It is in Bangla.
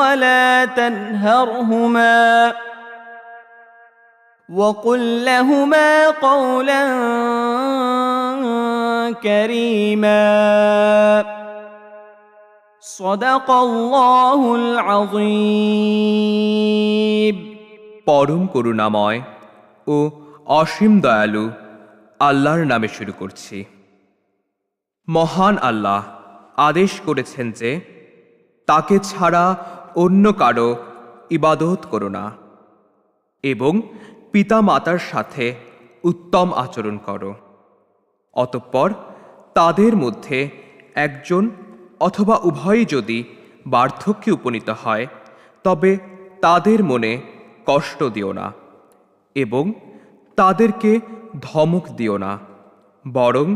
ولا تنهرهما وقل لهما قولا كريما صدق الله العظيم। পরম করুণাময় ও অসীম দয়ালু আল্লাহর নামে শুরু করছি। মহান আল্লাহ আদেশ করেছেন যে তাকে ছাড়া অন্য কারো ইবাদত করো না এবং পিতা মাতার সাথে উত্তম আচরণ করো। অতঃপর তাদের মধ্যে একজন অথবা উভয়ই যদি বার্ধক্যে উপনীত হয় তবে তাদের মনে কষ্ট দিও না এবং তাদেরকে ধমক দিও না, বরং